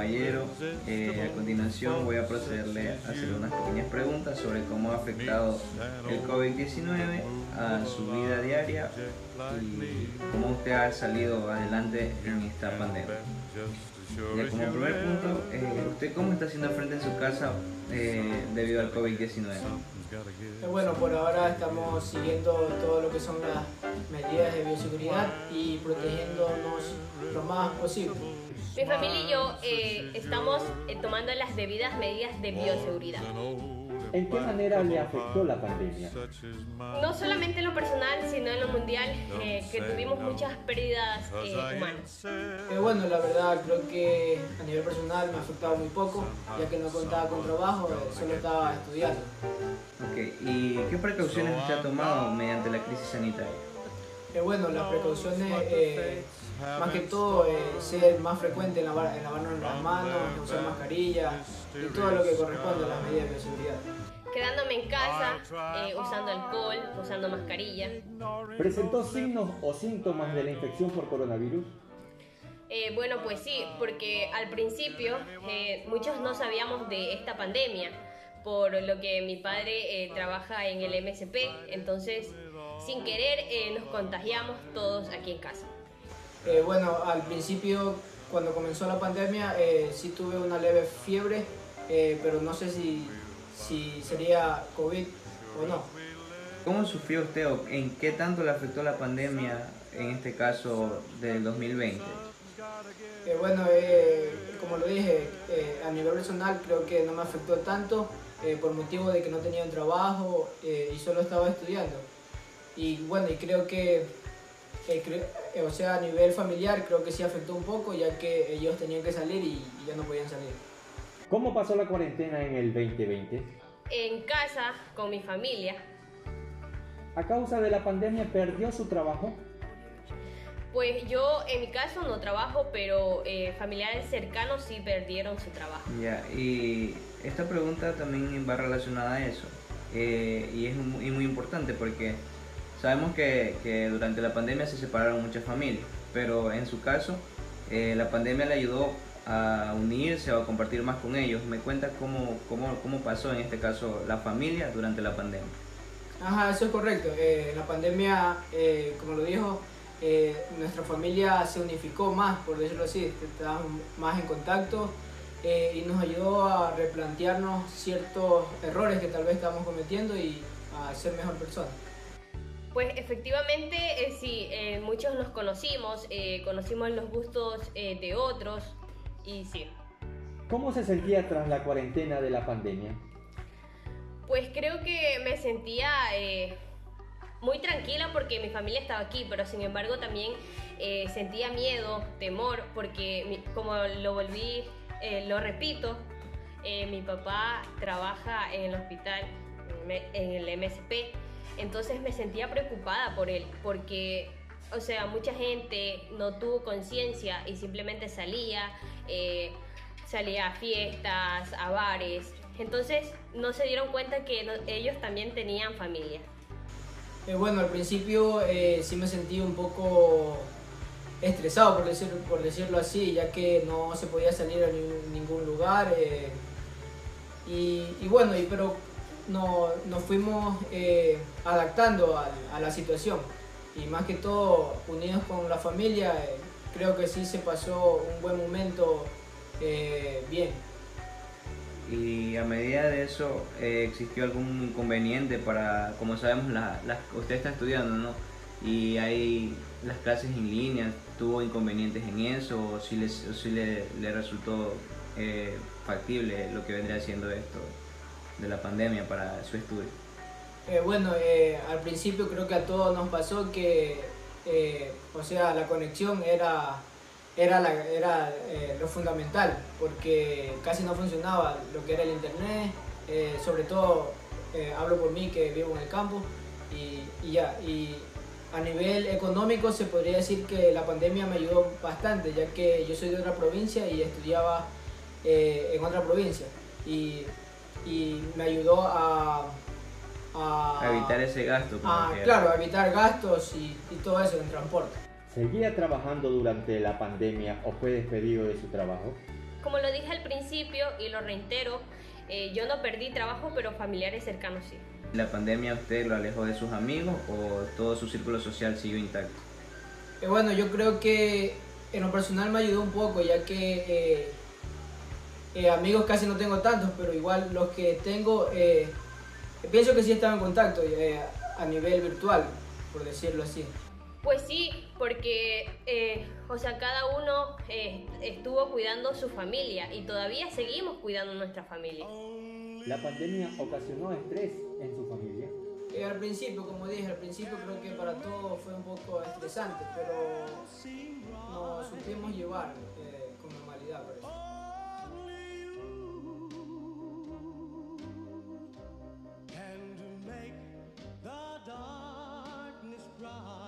caballero. A continuación voy a procederle a hacer unas pequeñas preguntas sobre cómo ha afectado el COVID-19 a su vida diaria y cómo usted ha salido adelante en esta pandemia. Ya como primer punto, ¿usted cómo está haciendo frente en su casa debido al COVID-19? Bueno, por ahora estamos siguiendo todo lo que son las medidas de bioseguridad y protegiéndonos lo más posible. Mi familia y yo estamos tomando las debidas medidas de bioseguridad. ¿En qué manera le afectó la pandemia? No solamente en lo personal, sino en lo mundial, que tuvimos muchas pérdidas humanas. Bueno, la verdad creo que a nivel personal me ha afectado muy poco, ya que no contaba con trabajo, solo estaba estudiando. Ok, ¿y qué precauciones usted ha tomado mediante la crisis sanitaria? Bueno, las precauciones, más que todo, ser más frecuente en lavarnos las manos, usar mascarilla y todo lo que corresponde a las medidas de bioseguridad. Quedándome en casa, usando alcohol, usando mascarilla. ¿Presentó signos o síntomas de la infección por coronavirus? Bueno, pues sí, porque al principio muchos no sabíamos de esta pandemia, por lo que mi padre trabaja en el MSP, entonces sin querer nos contagiamos todos aquí en casa. Bueno, al principio cuando comenzó la pandemia sí tuve una leve fiebre, pero no sé si sería COVID o no. ¿Cómo sufrió usted o en qué tanto le afectó la pandemia, en este caso del 2020? Bueno, como lo dije, a nivel personal creo que no me afectó tanto por motivo de que no tenía un trabajo y solo estaba estudiando. Y bueno, y creo que, o sea, a nivel familiar creo que sí afectó un poco, ya que ellos tenían que salir y ya no podían salir. ¿Cómo pasó la cuarentena en el 2020? En casa, con mi familia. ¿A causa de la pandemia perdió su trabajo? Pues yo en mi caso no trabajo, pero familiares cercanos sí perdieron su trabajo. Ya, y esta pregunta también va relacionada a eso, y es muy importante porque sabemos que durante la pandemia se separaron muchas familias, pero en su caso la pandemia le ayudó a unirse o a compartir más con ellos. ¿Me cuenta cómo pasó en este caso la familia durante la pandemia? Ajá, eso es correcto. La pandemia, como lo dijo, nuestra familia se unificó más, por decirlo así, estábamos más en contacto y nos ayudó a replantearnos ciertos errores que tal vez estábamos cometiendo y a ser mejor personas. Pues efectivamente sí, muchos nos conocimos, conocimos los gustos de otros y sí. ¿Cómo se sentía tras la cuarentena de la pandemia? Pues creo que me sentía muy tranquila porque mi familia estaba aquí, pero sin embargo también sentía miedo, temor, porque como lo repito, mi papá trabaja en el hospital, en el MSP, entonces me sentía preocupada por él, porque, o sea, mucha gente no tuvo conciencia y simplemente salía a fiestas, a bares, entonces no se dieron cuenta que ellos también tenían familia. Bueno, al principio sí me sentí un poco estresado, por decirlo así, ya que no se podía salir a ningún lugar. Bueno, pero nos fuimos adaptando a la situación. Y más que todo, unidos con la familia, creo que sí se pasó un buen momento bien. Y a medida de eso, ¿existió algún inconveniente para, como sabemos, usted está estudiando, ¿no? Y hay las clases en línea, ¿tuvo inconvenientes en eso o si le resultó factible lo que vendría siendo esto de la pandemia para su estudio? Bueno, al principio creo que a todos nos pasó que, o sea, la conexión era lo fundamental, porque casi no funcionaba lo que era el internet, sobre todo hablo por mí que vivo en el campo y a nivel económico se podría decir que la pandemia me ayudó bastante, ya que yo soy de otra provincia y estudiaba en otra provincia y me ayudó a evitar ese gasto. Claro, a evitar gastos y todo eso en transporte. ¿Seguía trabajando durante la pandemia o fue despedido de su trabajo? Como lo dije al principio y lo reitero, yo no perdí trabajo, pero familiares cercanos sí. ¿La pandemia usted lo alejó de sus amigos o todo su círculo social siguió intacto? Bueno, yo creo que en lo personal me ayudó un poco, ya que amigos casi no tengo tantos, pero igual los que tengo, pienso que sí estaba en contacto a nivel virtual, por decirlo así. Pues sí, porque cada uno estuvo cuidando su familia y todavía seguimos cuidando nuestra familia. ¿La pandemia ocasionó estrés en su familia? Al principio, como dije, al principio creo que para todos fue un poco estresante, pero nos supimos llevar con normalidad, parece. And to make the darkness bright.